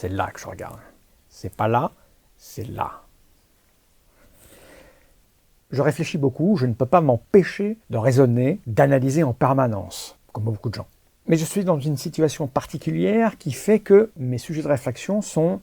c'est là que je regarde. C'est pas là, c'est là. Je réfléchis beaucoup, je ne peux pas m'empêcher de raisonner, d'analyser en permanence, comme beaucoup de gens. Mais je suis dans une situation particulière qui fait que mes sujets de réflexion sont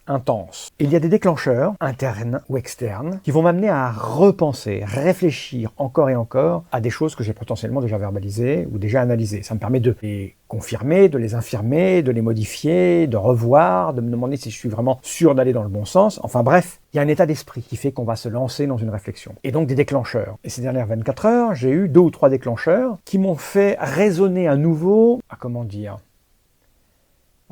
intenses. Il y a des déclencheurs, internes ou externes, qui vont m'amener à repenser, réfléchir encore et encore à des choses que j'ai potentiellement déjà verbalisées ou déjà analysées. Ça me permet de les confirmer, de les infirmer, de les modifier, de revoir, de me demander si je suis vraiment sûr d'aller dans le bon sens. Enfin bref, il y a un état d'esprit qui fait qu'on va se lancer dans une réflexion. Et donc des déclencheurs. Et ces dernières 24 heures, j'ai eu 2 ou 3 déclencheurs qui m'ont fait raisonner à nouveau, comment dire,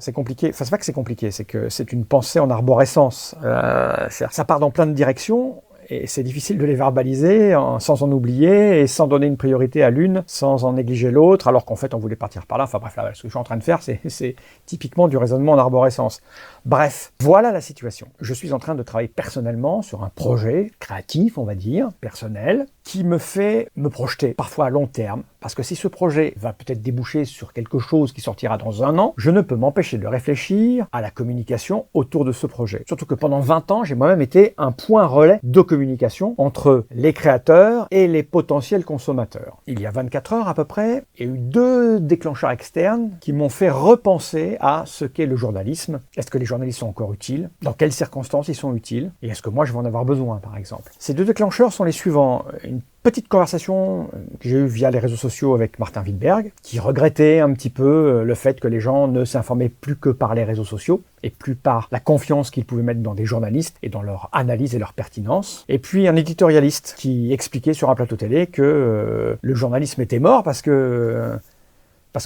c'est compliqué, enfin c'est pas que c'est compliqué, c'est que c'est une pensée en arborescence. Ça part dans plein de directions et c'est difficile de les verbaliser sans en oublier et sans donner une priorité à l'une, sans en négliger l'autre, alors qu'en fait on voulait partir par là. Enfin bref, là, ce que je suis en train de faire, c'est typiquement du raisonnement en arborescence. Bref, voilà la situation. Je suis en train de travailler personnellement sur un projet créatif, on va dire, personnel, qui me fait me projeter, parfois à long terme, parce que si ce projet va peut-être déboucher sur quelque chose qui sortira dans 1 an, je ne peux m'empêcher de réfléchir à la communication autour de ce projet. Surtout que pendant 20 ans, j'ai moi-même été un point relais de communication entre les créateurs et les potentiels consommateurs. Il y a 24 heures à peu près, il y a eu 2 déclencheurs externes qui m'ont fait repenser à ce qu'est le journalisme. Est-ce que les journalistes sont encore utiles? Dans quelles circonstances ils sont utiles? Et est-ce que moi je vais en avoir besoin, par exemple? Ces 2 déclencheurs sont les suivants. Une petite conversation que j'ai eue via les réseaux sociaux avec Martin Wittberg, qui regrettait un petit peu le fait que les gens ne s'informaient plus que par les réseaux sociaux et plus par la confiance qu'ils pouvaient mettre dans des journalistes et dans leur analyse et leur pertinence. Et puis un éditorialiste qui expliquait sur un plateau télé que le journalisme était mort parce que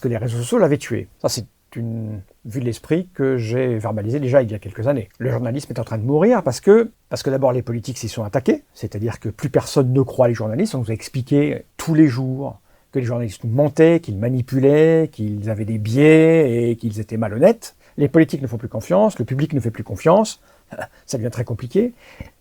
les réseaux sociaux l'avaient tué. Ça, c'est une vue de l'esprit que j'ai verbalisée déjà il y a quelques années. Le journalisme est en train de mourir parce que d'abord les politiques s'y sont attaqués, c'est-à-dire que plus personne ne croit les journalistes. On nous a expliqué tous les jours que les journalistes nous mentaient, qu'ils manipulaient, qu'ils avaient des biais et qu'ils étaient malhonnêtes. Les politiques ne font plus confiance, le public ne fait plus confiance. Ça devient très compliqué.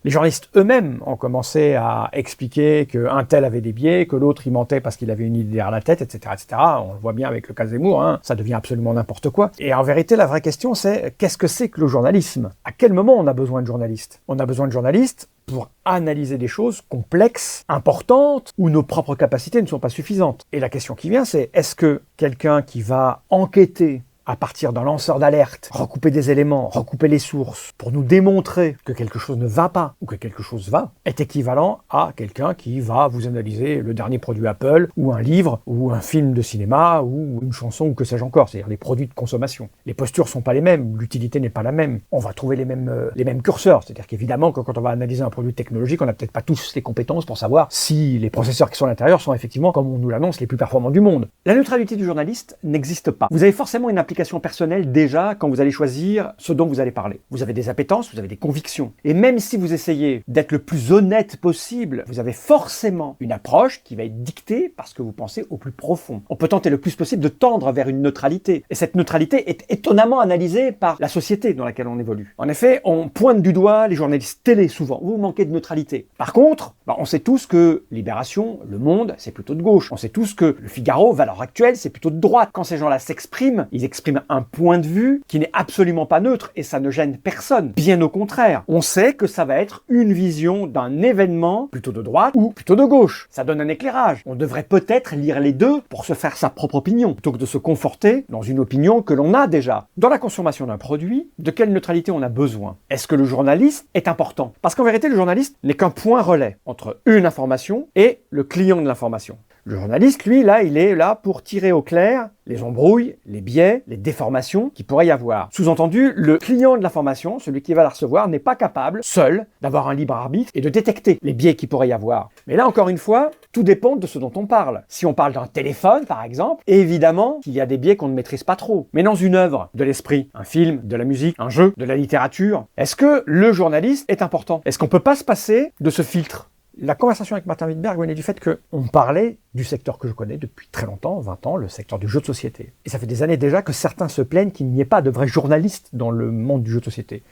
Les journalistes eux-mêmes ont commencé à expliquer qu'un tel avait des biais, que l'autre il mentait parce qu'il avait une idée derrière la tête, etc., etc. On le voit bien avec le cas Zemmour, hein. Ça devient absolument n'importe quoi. Et en vérité, la vraie question, c'est qu'est-ce que c'est que le journalisme? À quel moment on a besoin de journalistes? On a besoin de journalistes pour analyser des choses complexes, importantes, où nos propres capacités ne sont pas suffisantes. Et la question qui vient, c'est est-ce que quelqu'un qui va enquêter à partir d'un lanceur d'alerte, recouper des éléments, recouper les sources, pour nous démontrer que quelque chose ne va pas ou que quelque chose va, est équivalent à quelqu'un qui va vous analyser le dernier produit Apple, ou un livre, ou un film de cinéma, ou une chanson, ou que sais-je encore, c'est-à-dire les produits de consommation. Les postures sont pas les mêmes, l'utilité n'est pas la même. On va trouver les mêmes curseurs, c'est-à-dire qu'évidemment, quand on va analyser un produit technologique, on n'a peut-être pas tous les compétences pour savoir si les processeurs qui sont à l'intérieur sont effectivement, comme on nous l'annonce, les plus performants du monde. La neutralité du journaliste n'existe pas. Vous avez forcément une application personnelle déjà quand vous allez choisir ce dont vous allez parler. Vous avez des appétences, vous avez des convictions. Et même si vous essayez d'être le plus honnête possible, vous avez forcément une approche qui va être dictée par ce que vous pensez au plus profond. On peut tenter le plus possible de tendre vers une neutralité. Et cette neutralité est étonnamment analysée par la société dans laquelle on évolue. En effet, on pointe du doigt les journalistes télé souvent. Vous manquez de neutralité. Par contre, on sait tous que Libération, Le Monde, c'est plutôt de gauche. On sait tous que Le Figaro, Valeurs Actuelles, c'est plutôt de droite. Quand ces gens-là s'expriment, ils expriment un point de vue qui n'est absolument pas neutre et ça ne gêne personne. Bien au contraire, on sait que ça va être une vision d'un événement plutôt de droite ou plutôt de gauche. Ça donne un éclairage. On devrait peut-être lire les deux pour se faire sa propre opinion, plutôt que de se conforter dans une opinion que l'on a déjà. Dans la consommation d'un produit, de quelle neutralité on a besoin? Est-ce que le journaliste est important? Parce qu'en vérité, le journaliste n'est qu'un point relais entre une information et le client de l'information. Le journaliste, lui, là, il est là pour tirer au clair les embrouilles, les biais, les déformations qu'il pourrait y avoir. Sous-entendu, le client de l'information, celui qui va la recevoir, n'est pas capable, seul, d'avoir un libre arbitre et de détecter les biais qu'il pourrait y avoir. Mais là, encore une fois, tout dépend de ce dont on parle. Si on parle d'un téléphone, par exemple, évidemment qu'il y a des biais qu'on ne maîtrise pas trop. Mais dans une œuvre de l'esprit, un film, de la musique, un jeu, de la littérature, est-ce que le journaliste est important? Est-ce qu'on peut pas se passer de ce filtre? La conversation avec Martin Wittberg venait du fait qu'on parlait du secteur que je connais depuis très longtemps, 20 ans, le secteur du jeu de société. Et ça fait des années déjà que certains se plaignent qu'il n'y ait pas de vrais journalistes dans le monde du jeu de société.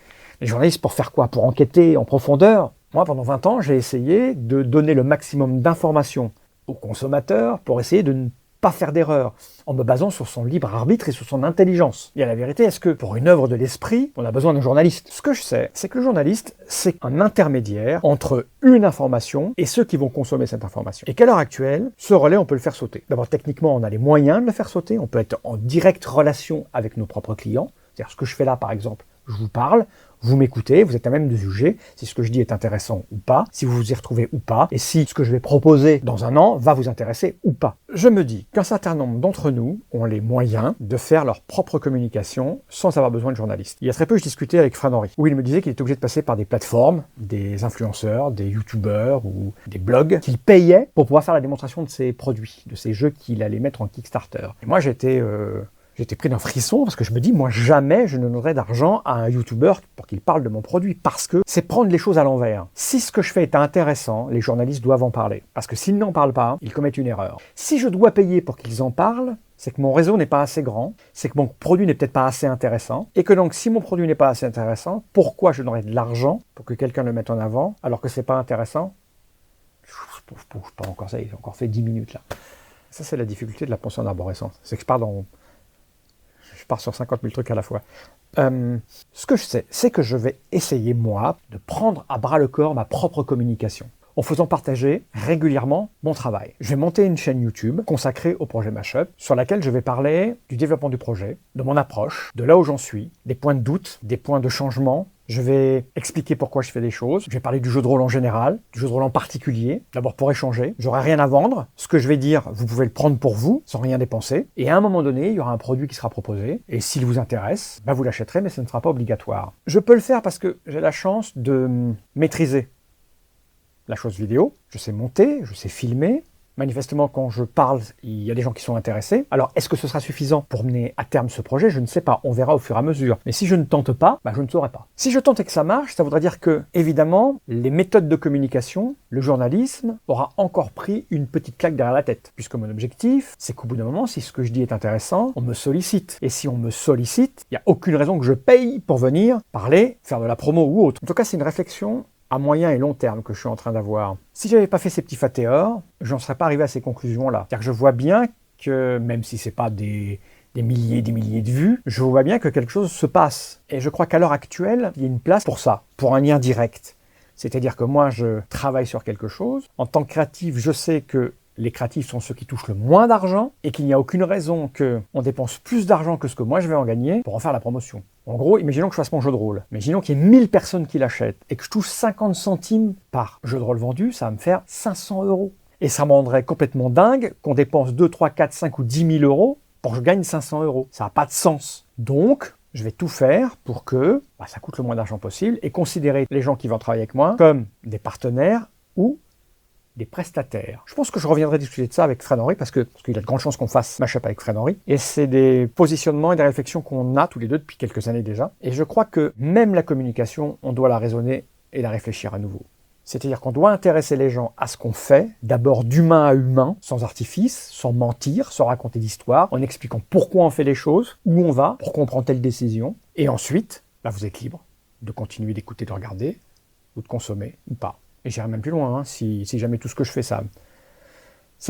Les journalistes pour faire quoi? Pour enquêter en profondeur? Moi, pendant 20 ans, j'ai essayé de donner le maximum d'informations aux consommateurs pour essayer de ne pas faire d'erreur, en me basant sur son libre arbitre et sur son intelligence. Et à la vérité, est-ce que pour une œuvre de l'esprit, on a besoin d'un journaliste? Ce que je sais, c'est que le journaliste, c'est un intermédiaire entre une information et ceux qui vont consommer cette information. Et qu'à l'heure actuelle, ce relais, on peut le faire sauter. D'abord, techniquement, on a les moyens de le faire sauter, on peut être en directe relation avec nos propres clients. C'est-à-dire ce que je fais là, par exemple, je vous parle, vous m'écoutez, vous êtes à même de juger si ce que je dis est intéressant ou pas, si vous vous y retrouvez ou pas, et si ce que je vais proposer dans un an va vous intéresser ou pas. Je me dis qu'un certain nombre d'entre nous ont les moyens de faire leur propre communication sans avoir besoin de journalistes. Il y a très peu, je discutais avec Fred Henry, où il me disait qu'il était obligé de passer par des plateformes, des influenceurs, des youtubeurs ou des blogs qu'il payait pour pouvoir faire la démonstration de ses produits, de ses jeux qu'il allait mettre en Kickstarter. Et moi, j'étais pris d'un frisson parce que je me dis, moi jamais je ne donnerai d'argent à un youtubeur pour qu'il parle de mon produit, parce que c'est prendre les choses à l'envers. Si ce que je fais est intéressant, les journalistes doivent en parler, parce que s'ils n'en parlent pas, ils commettent une erreur. Si je dois payer pour qu'ils en parlent, c'est que mon réseau n'est pas assez grand, c'est que mon produit n'est peut-être pas assez intéressant, et que donc si mon produit n'est pas assez intéressant, pourquoi je donnerais de l'argent pour que quelqu'un le mette en avant, alors que c'est pas intéressant? Je parle encore ça, j'ai encore fait 10 minutes là. Ça, c'est la difficulté de la pensée en arborescence, c'est que je pars sur 50 000 trucs à la fois. Ce que je sais, c'est que je vais essayer, moi, de prendre à bras le corps ma propre communication, en faisant partager régulièrement mon travail. Je vais monter une chaîne YouTube consacrée au projet Mashup, sur laquelle je vais parler du développement du projet, de mon approche, de là où j'en suis, des points de doute, des points de changement. Je vais expliquer pourquoi je fais des choses. Je vais parler du jeu de rôle en général, du jeu de rôle en particulier. D'abord pour échanger. J'aurai rien à vendre. Ce que je vais dire, vous pouvez le prendre pour vous, sans rien dépenser. Et à un moment donné, il y aura un produit qui sera proposé. Et s'il vous intéresse, vous l'achèterez, mais ce ne sera pas obligatoire. Je peux le faire parce que j'ai la chance de maîtriser la chose vidéo. Je sais monter, je sais filmer. Manifestement, quand je parle, il y a des gens qui sont intéressés. Alors, est-ce que ce sera suffisant pour mener à terme ce projet? Je ne sais pas. On verra au fur et à mesure. Mais si je ne tente pas, je ne saurai pas. Si je tente et que ça marche, ça voudrait dire que, évidemment, les méthodes de communication, le journalisme, aura encore pris une petite claque derrière la tête. Puisque mon objectif, c'est qu'au bout d'un moment, si ce que je dis est intéressant, on me sollicite. Et si on me sollicite, il n'y a aucune raison que je paye pour venir parler, faire de la promo ou autre. En tout cas, c'est une réflexion à moyen et long terme que je suis en train d'avoir. Si je n'avais pas fait ces petits fatéors, je n'en serais pas arrivé à ces conclusions-là. C'est-à-dire que je vois bien que, même si c'est pas des milliers de vues, je vois bien que quelque chose se passe. Et je crois qu'à l'heure actuelle, il y a une place pour ça, pour un lien direct. C'est-à-dire que moi, je travaille sur quelque chose. En tant que créatif, je sais que les créatifs sont ceux qui touchent le moins d'argent et qu'il n'y a aucune raison qu'on dépense plus d'argent que ce que moi je vais en gagner pour en faire la promotion. En gros, imaginons que je fasse mon jeu de rôle. Imaginons qu'il y ait 1000 personnes qui l'achètent et que je touche 50 centimes par jeu de rôle vendu, ça va me faire 500 €. Et ça me rendrait complètement dingue qu'on dépense 2, 3, 4, 5 ou 10 000 € pour que je gagne 500 €. Ça n'a pas de sens. Donc, je vais tout faire pour que ça coûte le moins d'argent possible et considérer les gens qui vont travailler avec moi comme des partenaires ou des prestataires. Je pense que je reviendrai discuter de ça avec Fred Henry parce qu'il y a de grandes chances qu'on fasse Mashup avec Fred Henry. Et c'est des positionnements et des réflexions qu'on a tous les deux depuis quelques années déjà. Et je crois que même la communication, on doit la raisonner et la réfléchir à nouveau. C'est-à-dire qu'on doit intéresser les gens à ce qu'on fait, d'abord d'humain à humain, sans artifice, sans mentir, sans raconter d'histoire, en expliquant pourquoi on fait les choses, où on va, pourquoi on prend telle décision. Et ensuite, vous êtes libre de continuer d'écouter, de regarder, ou de consommer, ou pas. Et j'irai même plus loin, si jamais tout ce que je fais, ça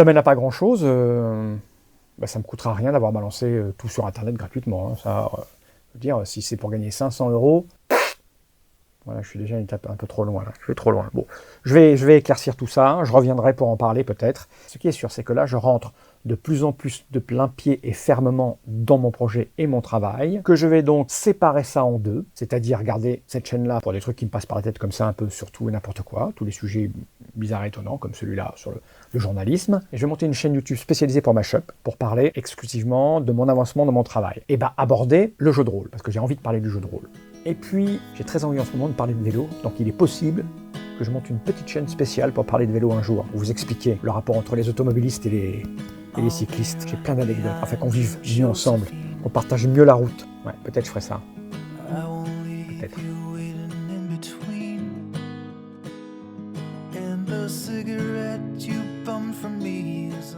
mène à pas grand-chose, ça me coûtera rien d'avoir balancé tout sur Internet gratuitement. Ça, je veux dire, si c'est pour gagner 500 €, voilà, je suis déjà une étape un peu trop loin, là. Je vais trop loin. Bon, je vais éclaircir tout ça, je reviendrai pour en parler peut-être. Ce qui est sûr, c'est que là, je rentre de plus en plus de plein pied et fermement dans mon projet et mon travail, que je vais donc séparer ça en deux, c'est-à-dire regarder cette chaîne-là pour des trucs qui me passent par la tête comme ça, un peu sur tout et n'importe quoi, tous les sujets bizarres et étonnants, comme celui-là sur le journalisme. Et je vais monter une chaîne YouTube spécialisée pour Mashup, pour parler exclusivement de mon avancement dans mon travail. Et aborder le jeu de rôle, parce que j'ai envie de parler du jeu de rôle. Et puis, j'ai très envie en ce moment de parler de vélo, donc il est possible que je monte une petite chaîne spéciale pour parler de vélo un jour, pour vous expliquer le rapport entre les automobilistes et les cyclistes. J'ai plein d'anecdotes, afin qu'on vive ensemble, qu'on partage mieux la route. Ouais, peut-être je ferai ça. Peut-être. And the cigarette you bummed from me is